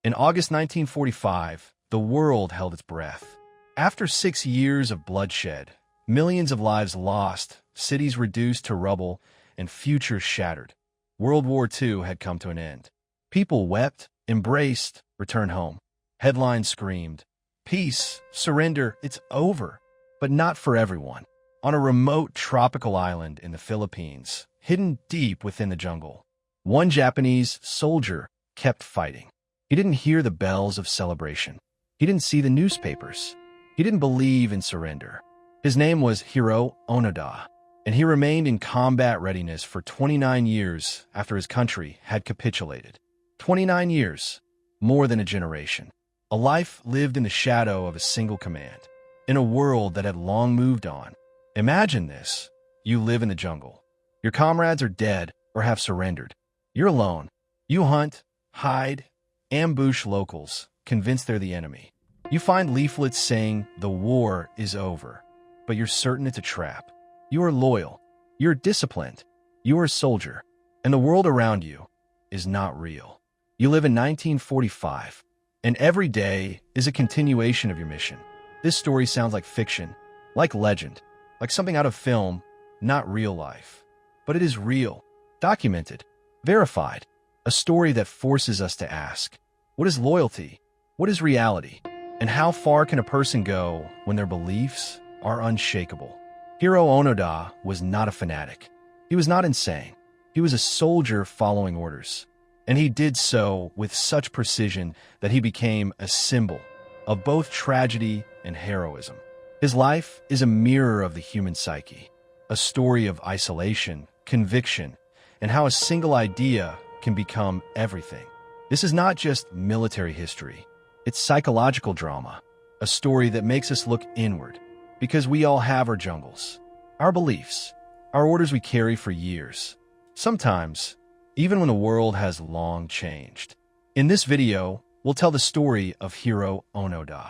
In August 1945, the world held its breath. After 6 years of bloodshed, millions of lives lost, cities reduced to rubble, and futures shattered, World War II had come to an end. People wept, embraced, returned home. Headlines screamed, "Peace, surrender, it's over." But not for everyone. On a remote tropical island in the Philippines, hidden deep within the jungle, one Japanese soldier kept fighting. He didn't hear the bells of celebration. He didn't see the newspapers. He didn't believe in surrender. His name was Hiroo Onoda, and he remained in combat readiness for 29 years after his country had capitulated. 29 years, more than a generation. A life lived in the shadow of a single command, in a world that had long moved on. Imagine this. You live in the jungle. Your comrades are dead or have surrendered. You're alone. You hunt, hide, ambush locals, convinced they're the enemy. You find leaflets saying the war is over, but you're certain it's a trap. You are loyal. You're disciplined. You are a soldier. And the world around you is not real. You live in 1945, and every day is a continuation of your mission. This story sounds like fiction, like legend, like something out of film, not real life. But it is real, documented, verified, a story that forces us to ask, what is loyalty? What is reality? And how far can a person go when their beliefs are unshakable? Hiroo Onoda was not a fanatic. He was not insane. He was a soldier following orders. And he did so with such precision that he became a symbol of both tragedy and heroism. His life is a mirror of the human psyche, a story of isolation, conviction, and how a single idea can become everything. This is not just military history. It's psychological drama, a story that makes us look inward, because we all have our jungles, our beliefs, our orders we carry for years, sometimes even when the world has long changed. In this video, we'll tell the story of Hiroo Onoda,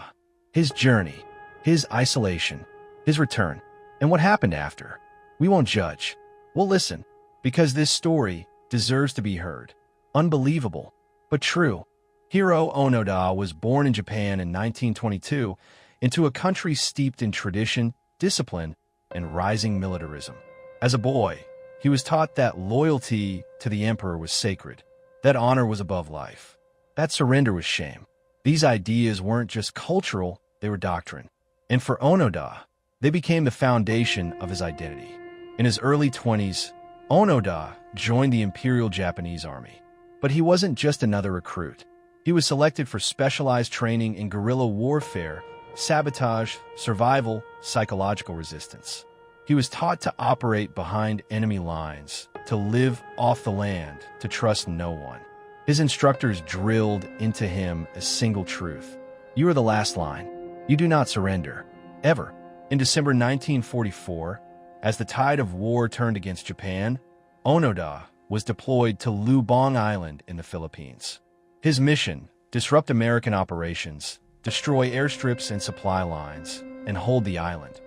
his journey, his isolation, his return, and what happened after. We won't judge. We'll listen, because this story deserves to be heard. Unbelievable, but true. Hiroo Onoda was born in Japan in 1922 into a country steeped in tradition, discipline, and rising militarism. As a boy, he was taught that loyalty to the emperor was sacred, that honor was above life, that surrender was shame. These ideas weren't just cultural, they were doctrine. And for Onoda, they became the foundation of his identity. In his early 20s, Onoda joined the Imperial Japanese Army. But he wasn't just another recruit. He was selected for specialized training in guerrilla warfare, sabotage, survival, psychological resistance. He was taught to operate behind enemy lines, to live off the land, to trust no one. His instructors drilled into him a single truth. You are the last line. You do not surrender, ever. In December 1944, as the tide of war turned against Japan, Onoda was deployed to Lubang Island in the Philippines. His mission, disrupt American operations, destroy airstrips and supply lines, and hold the island,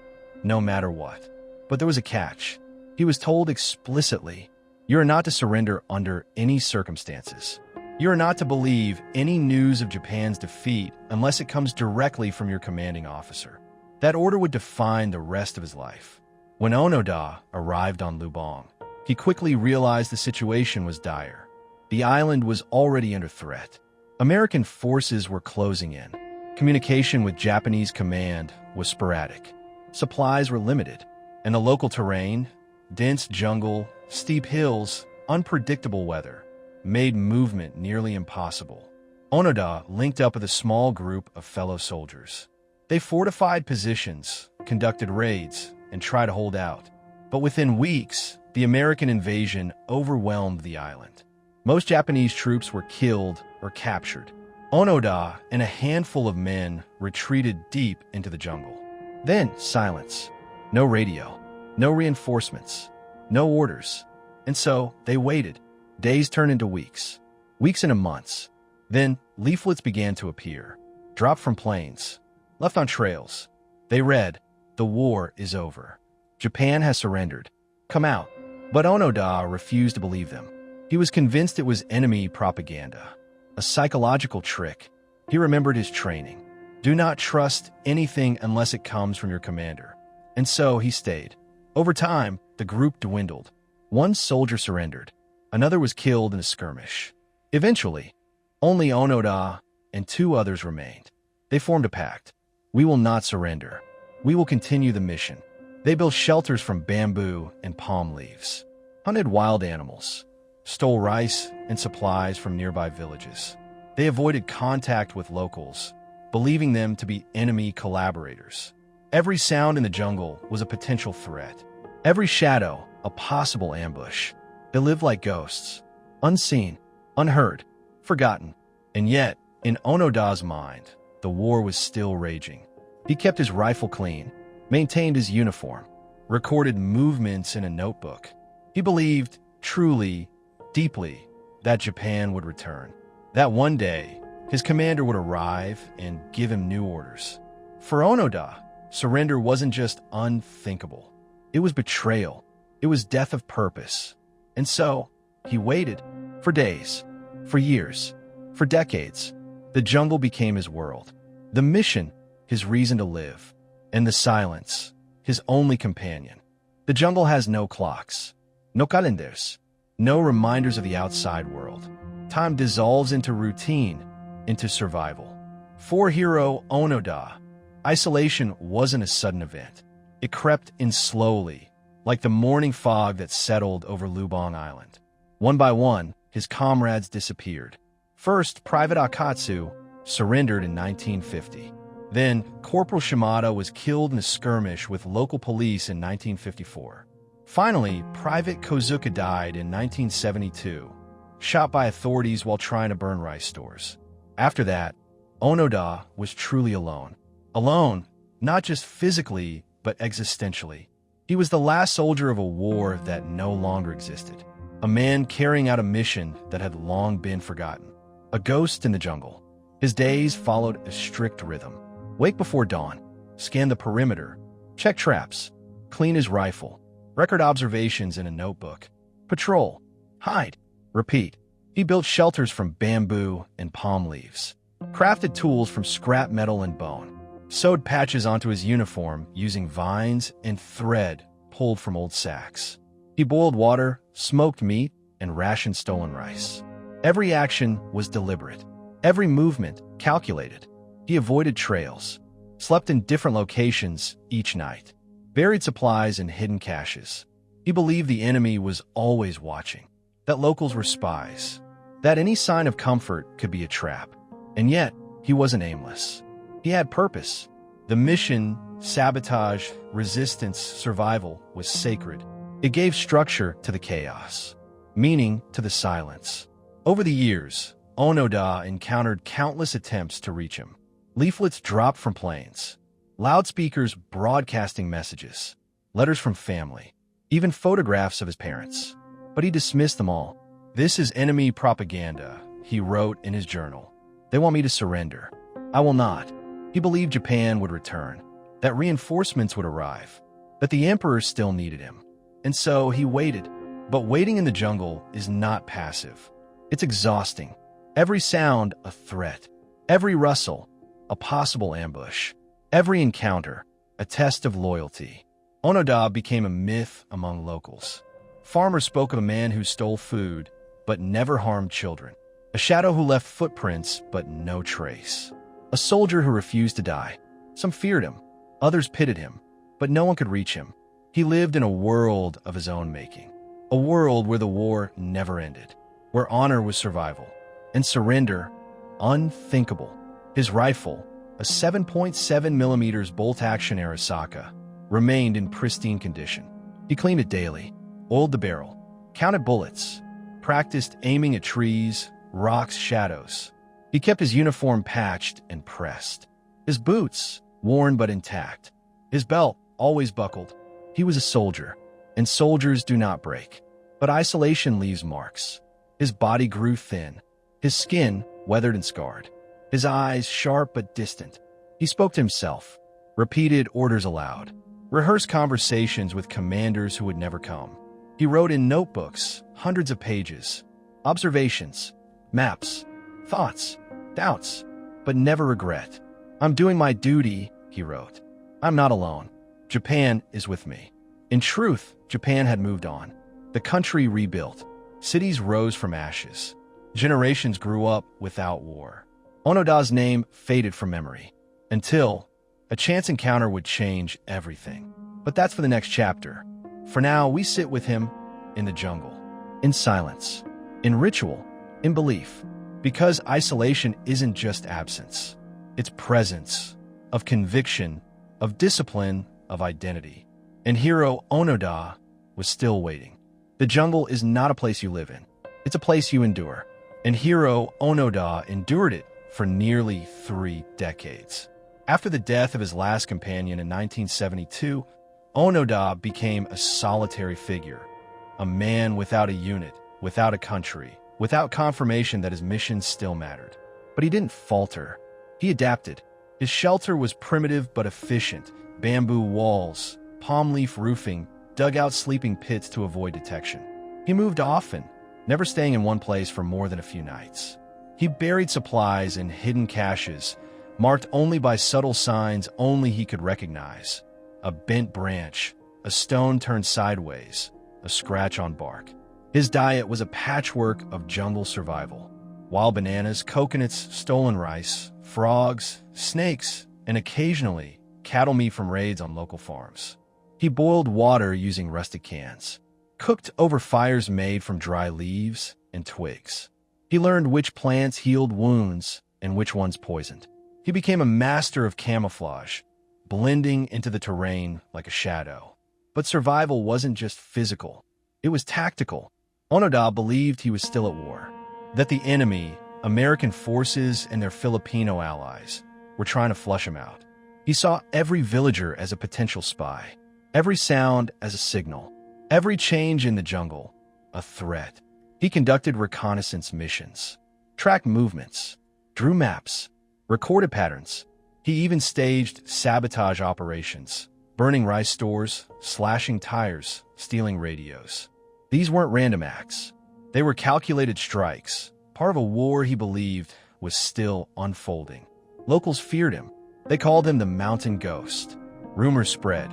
no matter what. But there was a catch. He was told explicitly, you are not to surrender under any circumstances. You are not to believe any news of Japan's defeat unless it comes directly from your commanding officer. That order would define the rest of his life. When Onoda arrived on Lubang, he quickly realized the situation was dire. The island was already under threat. American forces were closing in. Communication with Japanese command was sporadic. Supplies were limited, and the local terrain, dense jungle, steep hills, unpredictable weather, made movement nearly impossible. Onoda linked up with a small group of fellow soldiers. They fortified positions, conducted raids, and tried to hold out. But within weeks, the American invasion overwhelmed the island. Most Japanese troops were killed or captured. Onoda and a handful of men retreated deep into the jungle. Then silence. No radio. No reinforcements. No orders. And so they waited. Days turned into weeks. Weeks into months. Then leaflets began to appear, dropped from planes, left on trails. They read, "The war is over. Japan has surrendered. Come out." But Onoda refused to believe them. He was convinced it was enemy propaganda, a psychological trick. He remembered his training. Do not trust anything unless it comes from your commander. And so he stayed. Over time, the group dwindled. One soldier surrendered. Another was killed in a skirmish. Eventually, only Onoda and 2 others remained. They formed a pact. We will not surrender. We will continue the mission. They built shelters from bamboo and palm leaves, hunted wild animals, stole rice and supplies from nearby villages. They avoided contact with locals, believing them to be enemy collaborators. Every sound in the jungle was a potential threat. Every shadow, a possible ambush. They lived like ghosts, unseen, unheard, forgotten. And yet, in Onoda's mind, the war was still raging. He kept his rifle clean, maintained his uniform, recorded movements in a notebook. He believed, truly, deeply, that Japan would return. That one day, his commander would arrive and give him new orders. For Onoda, surrender wasn't just unthinkable. It was betrayal. It was death of purpose. And so, he waited for days, for years, for decades. The jungle became his world. The mission, his reason to live. And the silence, his only companion. The jungle has no clocks, no calendars, no reminders of the outside world. Time dissolves into routine, into survival. For Hiroo Onoda, isolation wasn't a sudden event. It crept in slowly, like the morning fog that settled over Lubang Island. One by one, his comrades disappeared. First, Private Akatsu surrendered in 1950. Then, Corporal Shimada was killed in a skirmish with local police in 1954. Finally, Private Kozuka died in 1972, shot by authorities while trying to burn rice stores. After that, Onoda was truly alone. Alone, not just physically, but existentially. He was the last soldier of a war that no longer existed. A man carrying out a mission that had long been forgotten. A ghost in the jungle. His days followed a strict rhythm. Wake before dawn, scan the perimeter, check traps, clean his rifle, record observations in a notebook, patrol, hide, repeat. He built shelters from bamboo and palm leaves, crafted tools from scrap metal and bone, sewed patches onto his uniform using vines and thread pulled from old sacks. He boiled water, smoked meat, and rationed stolen rice. Every action was deliberate, every movement calculated. He avoided trails, slept in different locations each night, buried supplies in hidden caches. He believed the enemy was always watching, that locals were spies, that any sign of comfort could be a trap. And yet, he wasn't aimless. He had purpose. The mission, sabotage, resistance, survival was sacred. It gave structure to the chaos, meaning to the silence. Over the years, Onoda encountered countless attempts to reach him. Leaflets dropped from planes, loudspeakers broadcasting messages, letters from family, even photographs of his parents. But he dismissed them all. "This is enemy propaganda," he wrote in his journal. "They want me to surrender. I will not." He believed Japan would return, that reinforcements would arrive, that the emperor still needed him. And so he waited. But waiting in the jungle is not passive. It's exhausting. Every sound, a threat. Every rustle, a possible ambush. Every encounter, a test of loyalty. Onoda became a myth among locals. Farmers spoke of a man who stole food, but never harmed children. A shadow who left footprints, but no trace. A soldier who refused to die. Some feared him, others pitied him, but no one could reach him. He lived in a world of his own making. A world where the war never ended, where honor was survival, and surrender, unthinkable. His rifle, a 7.7 millimeters bolt-action Arisaka, remained in pristine condition. He cleaned it daily, oiled the barrel, counted bullets, practiced aiming at trees, rocks, shadows. He kept his uniform patched and pressed. His boots, worn but intact. His belt, always buckled. He was a soldier, and soldiers do not break. But isolation leaves marks. His body grew thin, his skin weathered and scarred, his eyes sharp but distant. He spoke to himself, repeated orders aloud, rehearsed conversations with commanders who would never come. He wrote in notebooks, hundreds of pages, observations, maps, thoughts, doubts, but never regret. "I'm doing my duty," he wrote. "I'm not alone. Japan is with me." In truth, Japan had moved on. The country rebuilt. Cities rose from ashes. Generations grew up without war. Onoda's name faded from memory, until a chance encounter would change everything. But that's for the next chapter. For now, we sit with him in the jungle, in silence, in ritual, in belief. Because isolation isn't just absence. It's presence, of conviction, of discipline, of identity. And Hiroo Onoda was still waiting. The jungle is not a place you live in. It's a place you endure. And Hiroo Onoda endured it for nearly 3 decades. After the death of his last companion in 1972, Onoda became a solitary figure, a man without a unit, without a country, without confirmation that his mission still mattered. But he didn't falter. He adapted. His shelter was primitive but efficient: bamboo walls, palm leaf roofing, dugout sleeping pits to avoid detection. He moved often, never staying in one place for more than a few nights. He buried supplies in hidden caches, marked only by subtle signs only he could recognize: a bent branch, a stone turned sideways, a scratch on bark. His diet was a patchwork of jungle survival: wild bananas, coconuts, stolen rice, frogs, snakes, and occasionally cattle meat from raids on local farms. He boiled water using rustic cans, cooked over fires made from dry leaves and twigs. He learned which plants healed wounds and which ones poisoned. He became a master of camouflage, blending into the terrain like a shadow. But survival wasn't just physical. It was tactical. Onoda believed he was still at war, that the enemy, American forces and their Filipino allies, were trying to flush him out. He saw every villager as a potential spy, every sound as a signal, every change in the jungle a threat. He conducted reconnaissance missions, tracked movements, drew maps, recorded patterns. He even staged sabotage operations, burning rice stores, slashing tires, stealing radios. These weren't random acts. They were calculated strikes, part of a war he believed was still unfolding. Locals feared him. They called him the Mountain Ghost. Rumors spread.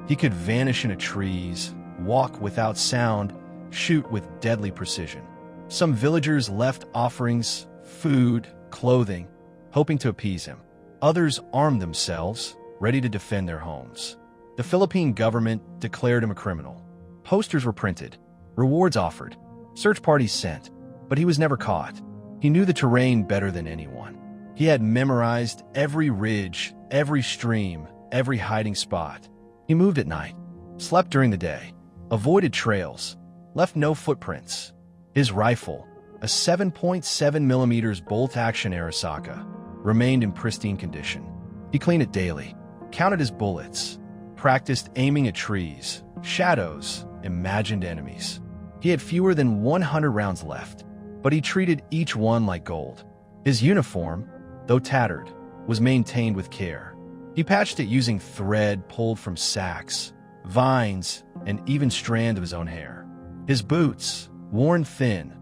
He could vanish into trees, walk without sound, shoot with deadly precision. Some villagers left offerings, food, clothing, hoping to appease him. Others armed themselves, ready to defend their homes. The Philippine government declared him a criminal. Posters were printed, rewards offered, search parties sent, but he was never caught. He knew the terrain better than anyone. He had memorized every ridge, every stream, every hiding spot. He moved at night, slept during the day, avoided trails, left no footprints. His rifle, a 7.7mm bolt-action Arisaka, remained in pristine condition. He cleaned it daily, counted his bullets, practiced aiming at trees, shadows, imagined enemies. He had fewer than 100 rounds left, but he treated each one like gold. His uniform, though tattered, was maintained with care. He patched it using thread pulled from sacks, vines, and even strand of his own hair. His boots, worn thin,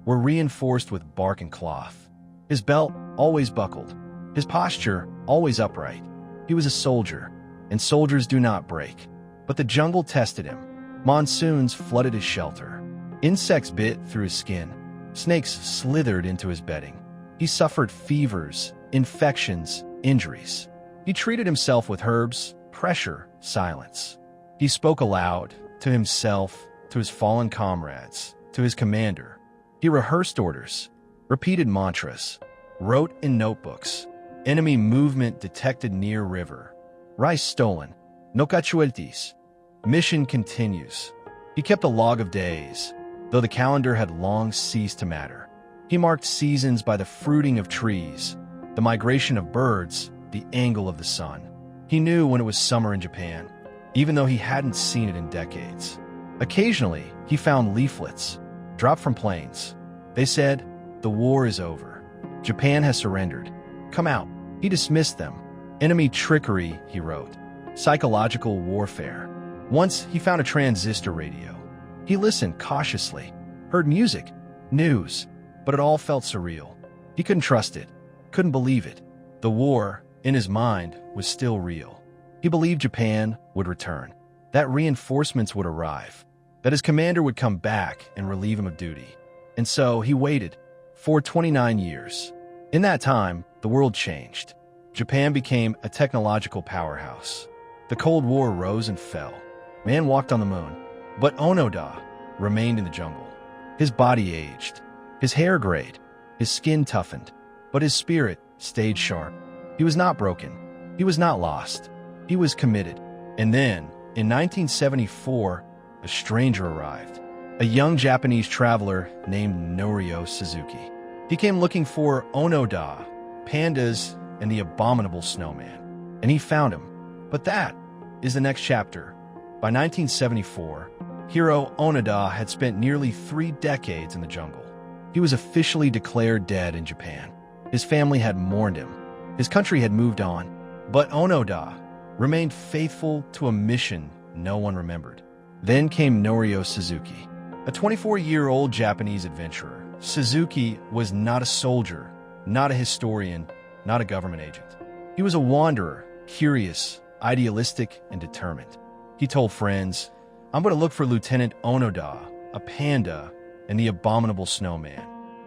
were reinforced with bark and cloth. His belt always buckled. His posture always upright. He was a soldier, and soldiers do not break. But the jungle tested him. Monsoons flooded his shelter. Insects bit through his skin. Snakes slithered into his bedding. He suffered fevers, infections, injuries. He treated himself with herbs, pressure, silence. He spoke aloud, to himself, to his fallen comrades, to his commander. He rehearsed orders, repeated mantras, wrote in notebooks. Enemy movement detected near river. Rice stolen. No casualties. Mission continues. He kept a log of days, though the calendar had long ceased to matter. He marked seasons by the fruiting of trees, the migration of birds, the angle of the sun. He knew when it was summer in Japan, even though he hadn't seen it in decades. Occasionally, he found leaflets, dropped from planes. They said, "The war is over. Japan has surrendered. Come out." He dismissed them. Enemy trickery, he wrote. Psychological warfare. Once, he found a transistor radio. He listened cautiously, heard music, news, but it all felt surreal. He couldn't trust it, couldn't believe it. The war, in his mind, was still real. He believed Japan would return, that reinforcements would arrive, that his commander would come back and relieve him of duty. And so he waited for 29 years. In that time, the world changed. Japan became a technological powerhouse. The Cold War rose and fell. Man walked on the moon, but Onoda remained in the jungle. His body aged, his hair grayed, his skin toughened, but his spirit stayed sharp. He was not broken. He was not lost. He was committed. And then, in 1974, a stranger arrived, a young Japanese traveler named Norio Suzuki. He came looking for Onoda, pandas, and the abominable snowman. And he found him. But that is the next chapter. By 1974, Hiroo Onoda had spent nearly 3 decades in the jungle. He was officially declared dead in Japan. His family had mourned him. His country had moved on. But Onoda remained faithful to a mission no one remembered. Then came Norio Suzuki, a 24-year-old Japanese adventurer. Suzuki was not a soldier, not a historian, not a government agent. He was a wanderer, curious, idealistic, and determined. He told friends, "I'm going to look for Lieutenant Onoda, a panda, and the abominable snowman,"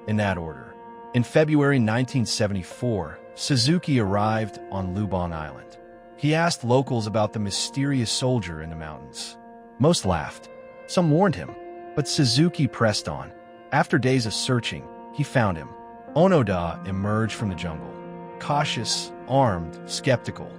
in that order. In February 1974, Suzuki arrived on Lubang Island. He asked locals about the mysterious soldier in the mountains. Most laughed. Some warned him, but Suzuki pressed on. After days of searching, he found him. Onoda emerged from the jungle, cautious, armed, skeptical.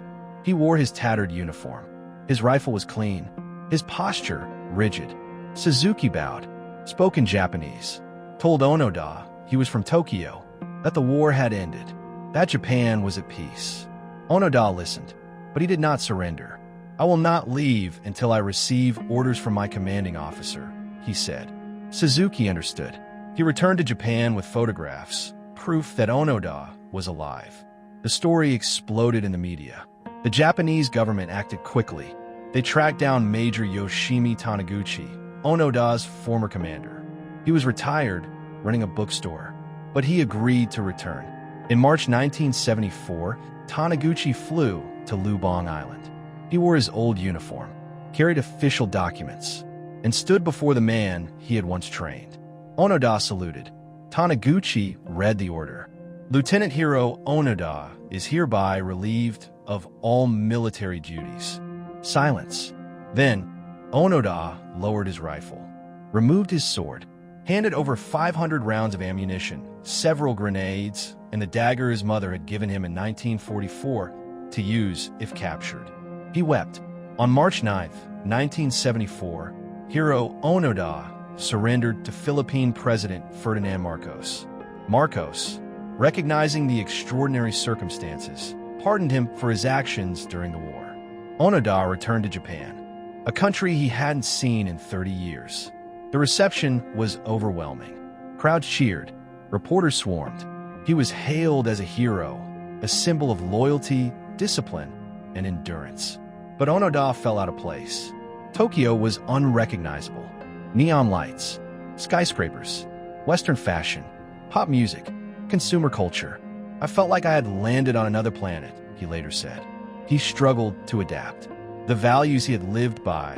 He wore his tattered uniform. His rifle was clean, his posture rigid. Suzuki bowed, spoke in Japanese, told Onoda he was from Tokyo, that the war had ended, that Japan was at peace. Onoda listened, but he did not surrender. "I will not leave until I receive orders from my commanding officer," he said. Suzuki understood. He returned to Japan with photographs, proof that Onoda was alive. The story exploded in the media. The Japanese government acted quickly. They tracked down Major Yoshimi Taniguchi, Onoda's former commander. He was retired, running a bookstore, but he agreed to return. In March 1974, Taniguchi flew to Lubang Island. He wore his old uniform, carried official documents, and stood before the man he had once trained. Onoda saluted. Taniguchi read the order. "Lieutenant Hiroo Onoda is hereby relieved of all military duties." Silence. Then, Onoda lowered his rifle, removed his sword, handed over 500 rounds of ammunition, several grenades, and the dagger his mother had given him in 1944 to use if captured. He wept. On March 9, 1974, Hiroo Onoda surrendered to Philippine President Ferdinand Marcos. Marcos, recognizing the extraordinary circumstances, pardoned him for his actions during the war. Onoda returned to Japan, a country he hadn't seen in 30 years. The reception was overwhelming. Crowds cheered. Reporters swarmed. He was hailed as a hero, a symbol of loyalty, discipline, and endurance. But Onoda fell out of place. Tokyo was unrecognizable. Neon lights, skyscrapers, Western fashion, pop music, consumer culture. "I felt like I had landed on another planet," he later said. He struggled to adapt. The values he had lived by,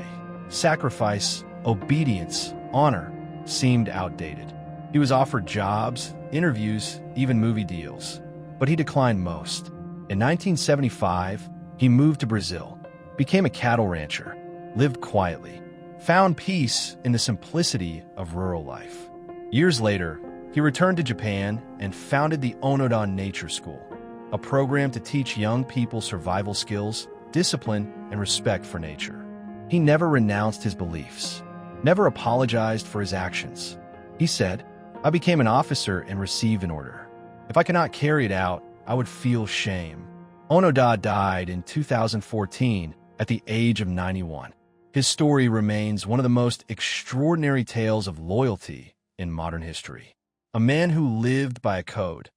sacrifice, obedience, honor, seemed outdated. He was offered jobs, interviews, even movie deals, but he declined most. In 1975, he moved to Brazil, became a cattle rancher, lived quietly, found peace in the simplicity of rural life. Years later, he returned to Japan and founded the Onoda Nature School, a program to teach young people survival skills, discipline, and respect for nature. He never renounced his beliefs, never apologized for his actions. He said, "I became an officer and received an order. If I cannot carry it out, I would feel shame." Onoda died in 2014 at the age of 91. His story remains one of the most extraordinary tales of loyalty in modern history. A man who lived by a code,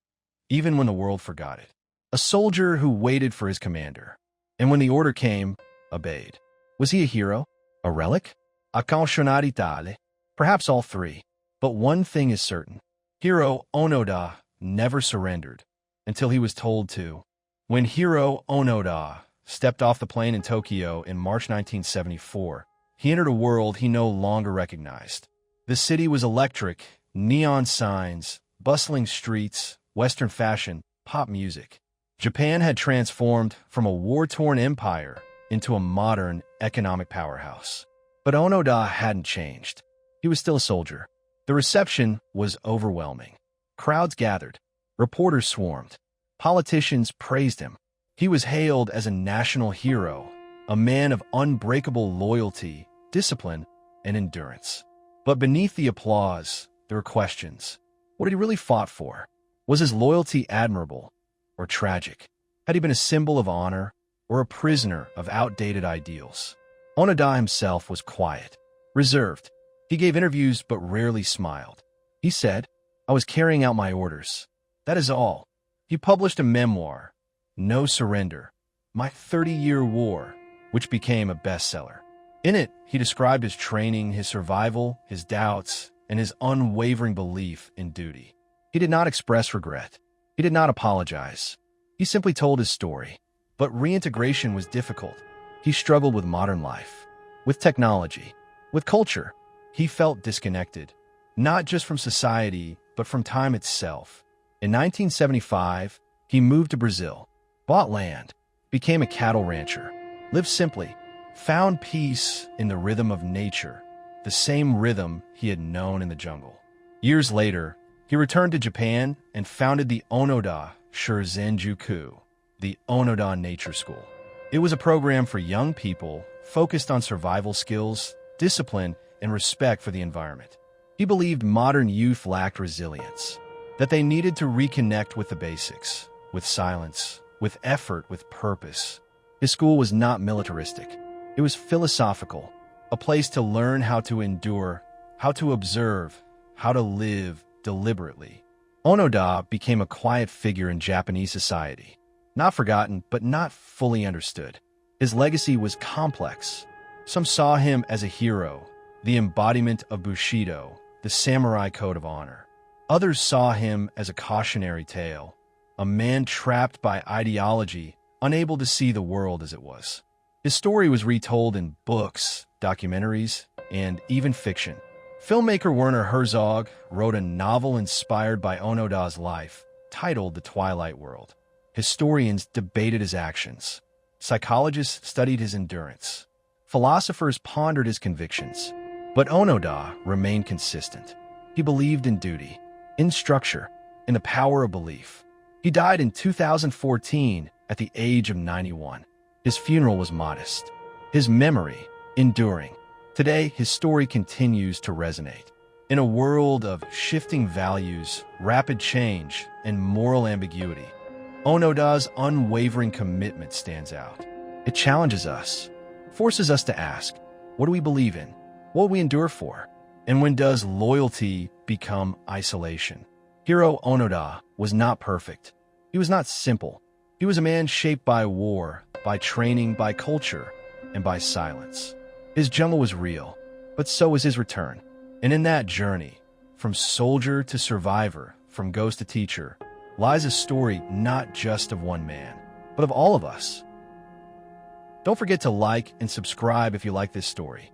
even when the world forgot it. A soldier who waited for his commander, and when the order came, obeyed. Was he a hero? A relic? A cautionare tale? Perhaps all three. But one thing is certain. Hiroo Onoda never surrendered until he was told to. When Hiroo Onoda stepped off the plane in Tokyo in March 1974, he entered a world he no longer recognized. The city was electric, neon signs, bustling streets, Western fashion, pop music. Japan had transformed from a war-torn empire into a modern economic powerhouse. But Onoda hadn't changed. He was still a soldier. The reception was overwhelming. Crowds gathered. Reporters swarmed. Politicians praised him. He was hailed as a national hero, a man of unbreakable loyalty, discipline, and endurance. But beneath the applause, there were questions. What had he really fought for? Was his loyalty admirable or tragic? Had he been a symbol of honor or a prisoner of outdated ideals? Onoda himself was quiet, reserved. He gave interviews but rarely smiled. He said, "I was carrying out my orders. That is all." He published a memoir, No Surrender, My 30-Year War, which became a bestseller. In it, he described his training, his survival, his doubts, and his unwavering belief in duty. He did not express regret. He did not apologize. He simply told his story. But reintegration was difficult. He struggled with modern life, with technology, with culture. He felt disconnected, not just from society, but from time itself. In 1975, he moved to Brazil, bought land, became a cattle rancher, lived simply, found peace in the rhythm of nature, the same rhythm he had known in the jungle. Years later, he returned to Japan and founded the Onoda Shurizenjuku, the Onoda Nature School. It was a program for young people focused on survival skills, discipline, and respect for the environment. He believed modern youth lacked resilience, that they needed to reconnect with the basics, with silence, with effort, with purpose. His school was not militaristic. It was philosophical, a place to learn how to endure, how to observe, how to live deliberately. Onoda became a quiet figure in Japanese society, not forgotten, but not fully understood. His legacy was complex. Some saw him as a hero, the embodiment of Bushido, the samurai code of honor. Others saw him as a cautionary tale, a man trapped by ideology, unable to see the world as it was. His story was retold in books, documentaries, and even fiction. Filmmaker Werner Herzog wrote a novel inspired by Onoda's life, titled The Twilight World. Historians debated his actions. Psychologists studied his endurance. Philosophers pondered his convictions. But Onoda remained consistent. He believed in duty, in structure, in the power of belief. He died in 2014 at the age of 91. His funeral was modest, his memory enduring. Today, his story continues to resonate. In a world of shifting values, rapid change, and moral ambiguity, Onoda's unwavering commitment stands out. It challenges us, forces us to ask, what do we believe in? What will we endure for? And when does loyalty become isolation? Hiroo Onoda was not perfect. He was not simple. He was a man shaped by war, by training, by culture, and by silence. His jungle was real, but so was his return. And in that journey, from soldier to survivor, from ghost to teacher, lies a story not just of one man, but of all of us. Don't forget to like and subscribe if you like this story.